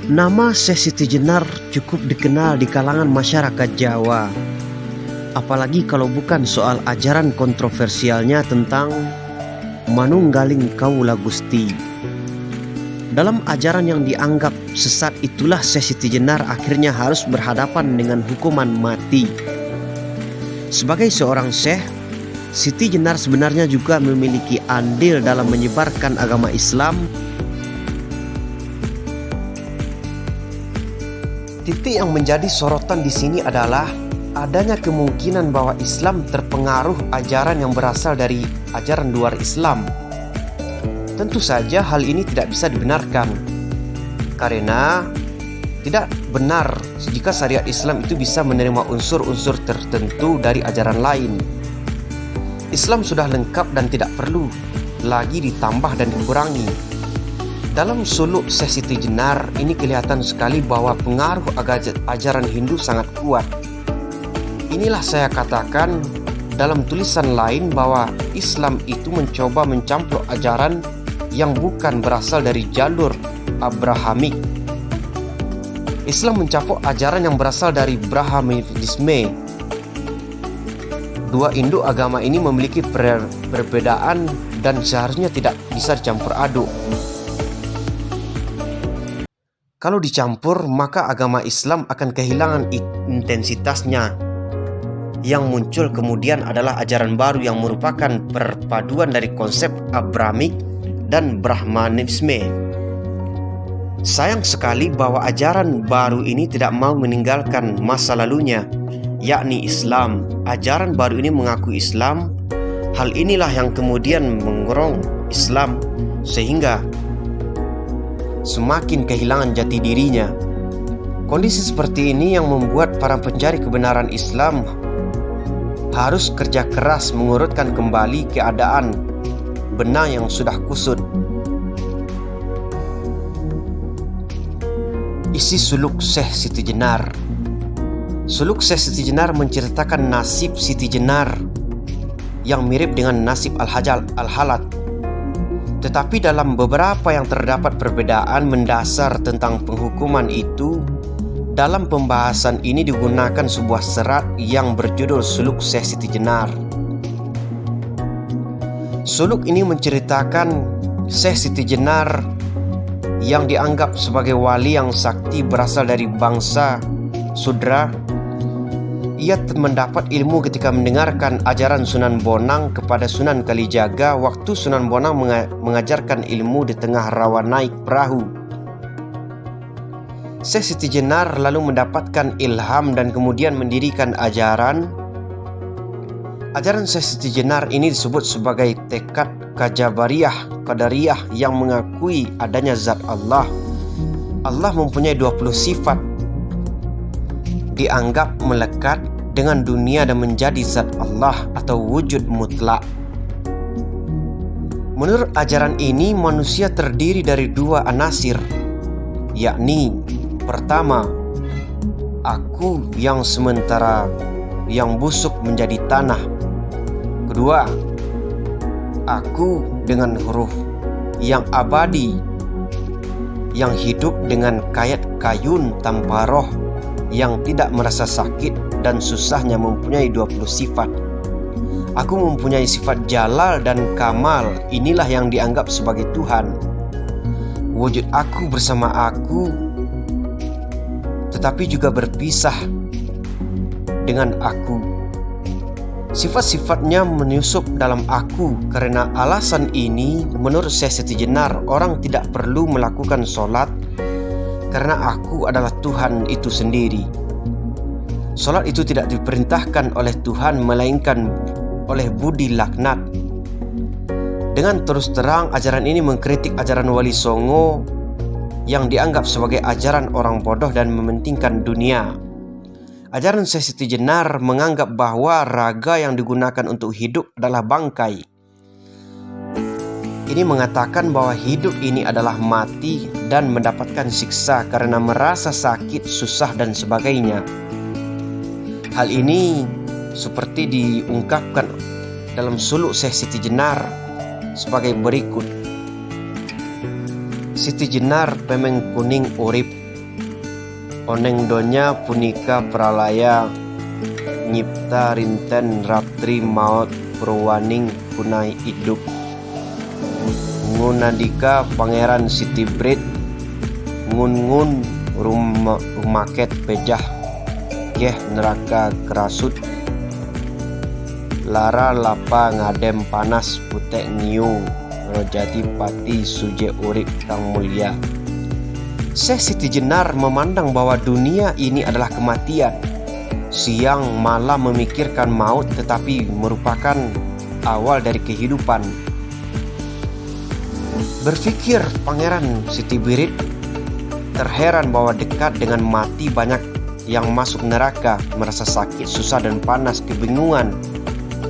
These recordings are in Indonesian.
Nama Syekh Siti Jenar cukup dikenal di kalangan masyarakat Jawa. Apalagi kalau bukan soal ajaran kontroversialnya tentang manunggaling Kaula Gusti. Dalam ajaran yang dianggap sesat itulah Syekh Siti Jenar akhirnya harus berhadapan dengan hukuman mati. Sebagai seorang syekh, Siti Jenar sebenarnya juga memiliki andil dalam menyebarkan agama Islam. Titik yang menjadi sorotan di sini adalah adanya kemungkinan bahwa Islam terpengaruh ajaran yang berasal dari ajaran luar Islam. Tentu saja hal ini tidak bisa dibenarkan, karena tidak benar jika syariat Islam itu bisa menerima unsur-unsur tertentu dari ajaran lain. Islam sudah lengkap dan tidak perlu lagi ditambah dan dikurangi. Dalam suluk Syekh Siti Jenar ini kelihatan sekali bahwa pengaruh ajaran Hindu sangat kuat. Inilah saya katakan dalam tulisan lain bahwa Islam itu mencoba mencampur ajaran yang bukan berasal dari jalur Abrahamik. Islam mencampur ajaran yang berasal dari Brahmanisme. Dua induk agama ini memiliki perbedaan dan seharusnya tidak bisa dicampur aduk. Kalau dicampur, maka agama Islam akan kehilangan intensitasnya. Yang muncul kemudian adalah ajaran baru yang merupakan perpaduan dari konsep Abrahamic dan Brahmanisme. Sayang sekali bahwa ajaran baru ini tidak mau meninggalkan masa lalunya, yakni Islam. Ajaran baru ini mengaku Islam. Hal inilah yang kemudian mengerong Islam sehingga semakin kehilangan jati dirinya. Kondisi seperti ini yang membuat para pencari kebenaran Islam harus kerja keras mengurutkan kembali keadaan benang yang sudah kusut. Isi suluk Syekh Siti Jenar. Suluk Syekh Siti Jenar menceritakan nasib Siti Jenar yang mirip dengan nasib Al-Halat. Tetapi dalam beberapa yang terdapat perbedaan mendasar tentang penghukuman itu. Dalam pembahasan ini digunakan sebuah serat yang berjudul Suluk Syekh Siti Jenar. Suluk ini menceritakan Syekh Siti Jenar yang dianggap sebagai wali yang sakti berasal dari bangsa Sudra. Ia mendapat ilmu ketika mendengarkan ajaran Sunan Bonang kepada Sunan Kalijaga waktu Sunan Bonang mengajarkan ilmu di tengah rawa naik perahu. Syekh Siti Jenar lalu mendapatkan ilham dan kemudian mendirikan ajaran. Ajaran Syekh Siti Jenar ini disebut sebagai tekad Qadariyah yang mengakui adanya zat Allah. Allah mempunyai 20 sifat. Dianggap melekat dengan dunia dan menjadi zat Allah atau wujud mutlak. Menurut ajaran ini, manusia terdiri dari dua anasir, yakni pertama, aku yang sementara yang busuk menjadi tanah. Kedua, aku dengan huruf yang abadi yang hidup dengan kayat kayun tanpa roh, yang tidak merasa sakit dan susahnya mempunyai 20 sifat. Aku mempunyai sifat jalal dan kamal. Inilah yang dianggap sebagai Tuhan. Wujud aku bersama aku, tetapi juga berpisah dengan aku. Sifat-sifatnya menyusup dalam aku. Karena alasan ini, menurut Syekh Siti Jenar, orang tidak perlu melakukan sholat karena aku adalah Tuhan itu sendiri. Solat itu tidak diperintahkan oleh Tuhan melainkan oleh budi laknat. Dengan terus terang, ajaran ini mengkritik ajaran Wali Songo yang dianggap sebagai ajaran orang bodoh dan mementingkan dunia. Ajaran Syekh Siti Jenar menganggap bahwa raga yang digunakan untuk hidup adalah bangkai. Ini mengatakan bahwa hidup ini adalah mati dan mendapatkan siksa karena merasa sakit, susah dan sebagainya. Hal ini seperti diungkapkan dalam suluk Syekh Siti Jenar sebagai berikut. Siti Jenar pemeng kuning urip, Oneng donya punika pralaya nyipta rinten ratri maut perwaning punai hidup. Ngunadika pangeran Sitibrit ngun rumaket pejah keh neraka kerasut. Lara lapa ngadem panas putek nyiu rojati pati suje urip kang mulia. Syekh Siti Jenar memandang bahwa dunia ini adalah kematian. Siang malam memikirkan maut tetapi merupakan awal dari kehidupan. Berpikir Pangeran Sitibirit terheran bahwa dekat dengan mati banyak yang masuk neraka, merasa sakit, susah dan panas, kebingungan,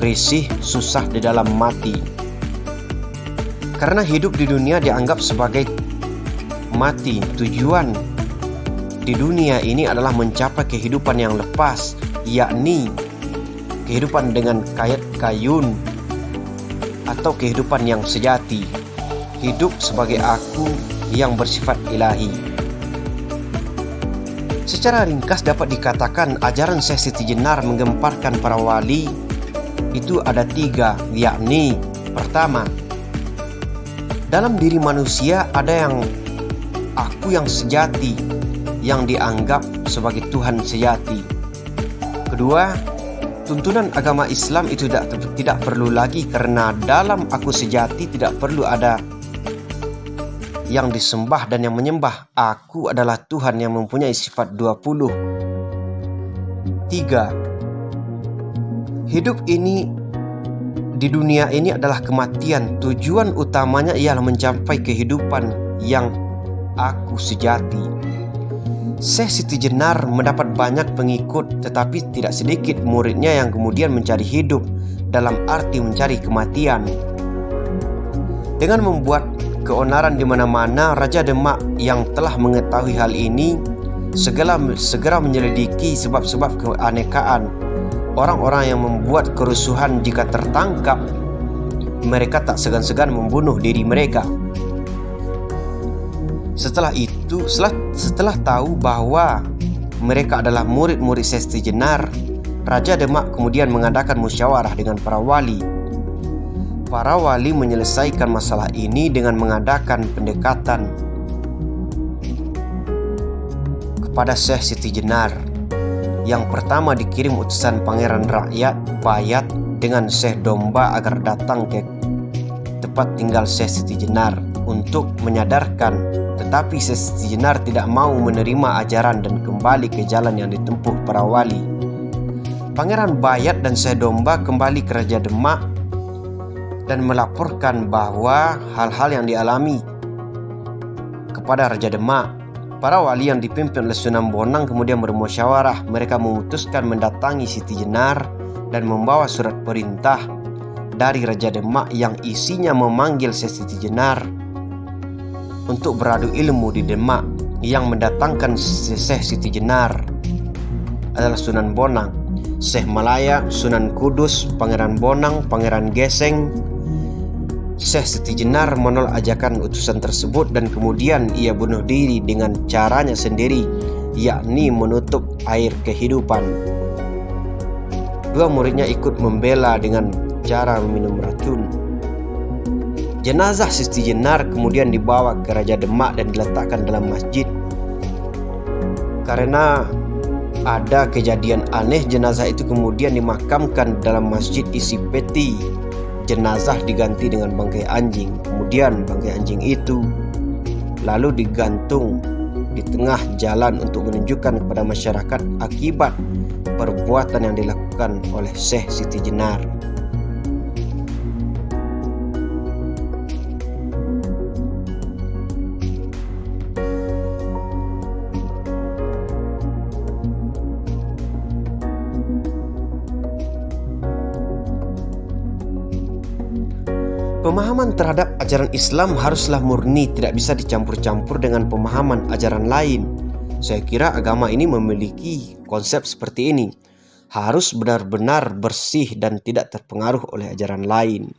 risih, susah di dalam mati. Karena hidup di dunia dianggap sebagai mati, tujuan di dunia ini adalah mencapai kehidupan yang lepas, yakni kehidupan dengan kayat kayun atau kehidupan yang sejati, hidup sebagai aku yang bersifat ilahi. Secara ringkas dapat dikatakan ajaran Syekh Siti Jenar menggemparkan para wali itu ada 3, yakni pertama, dalam diri manusia ada yang aku yang sejati, yang dianggap sebagai Tuhan sejati. Kedua, tuntunan agama Islam itu tidak perlu lagi, karena dalam aku sejati tidak perlu ada yang disembah dan yang menyembah. Aku adalah Tuhan yang mempunyai sifat 20. 3. Hidup ini di dunia ini adalah kematian. Tujuan utamanya ialah mencapai kehidupan yang aku sejati. Syekh Siti Jenar mendapat banyak pengikut, tetapi tidak sedikit muridnya yang kemudian mencari hidup dalam arti mencari kematian. Dengan membuat keonaran di mana-mana, Raja Demak yang telah mengetahui hal ini segera menyelidiki sebab-sebab keanekaan orang-orang yang membuat kerusuhan. Jika tertangkap, mereka tak segan-segan membunuh diri mereka. Setelah tahu bahwa mereka adalah murid-murid Syekh Siti Jenar, Raja Demak kemudian mengadakan musyawarah dengan para wali. Para wali menyelesaikan masalah ini dengan mengadakan pendekatan kepada Syekh Siti Jenar. Yang pertama, dikirim utusan Pangeran Rakyat Bayat dengan Syekh Domba agar datang ke tempat tinggal Syekh Siti Jenar untuk menyadarkan, tetapi Syekh Siti Jenar tidak mau menerima ajaran dan kembali ke jalan yang ditempuh para wali. Pangeran Bayat dan Syekh Domba kembali ke Raja Demak dan melaporkan bahwa hal-hal yang dialami kepada Raja Demak. Para wali yang dipimpin oleh Sunan Bonang kemudian bermusyawarah. Mereka memutuskan mendatangi Siti Jenar dan membawa surat perintah dari Raja Demak yang isinya memanggil Syekh Siti Jenar untuk beradu ilmu di Demak. Yang mendatangkan Syekh Siti Jenar adalah Sunan Bonang, Syekh Malaya, Sunan Kudus, Pangeran Bonang, Pangeran Geseng. Syekh Siti Jenar menolak ajakan utusan tersebut dan kemudian ia bunuh diri dengan caranya sendiri, yakni menutup air kehidupan. Dua muridnya ikut membela dengan cara meminum racun. Jenazah Siti Jenar kemudian dibawa ke Raja Demak dan diletakkan dalam masjid. Karena ada kejadian aneh, jenazah itu kemudian dimakamkan dalam masjid isi peti. Jenazah diganti dengan bangkai anjing. Kemudian bangkai anjing itu lalu digantung di tengah jalan untuk menunjukkan kepada masyarakat akibat perbuatan yang dilakukan oleh Syekh Siti Jenar. Pemahaman terhadap ajaran Islam haruslah murni, tidak bisa dicampur-campur dengan pemahaman ajaran lain. Saya kira agama ini memiliki konsep seperti ini. Harus benar-benar bersih dan tidak terpengaruh oleh ajaran lain.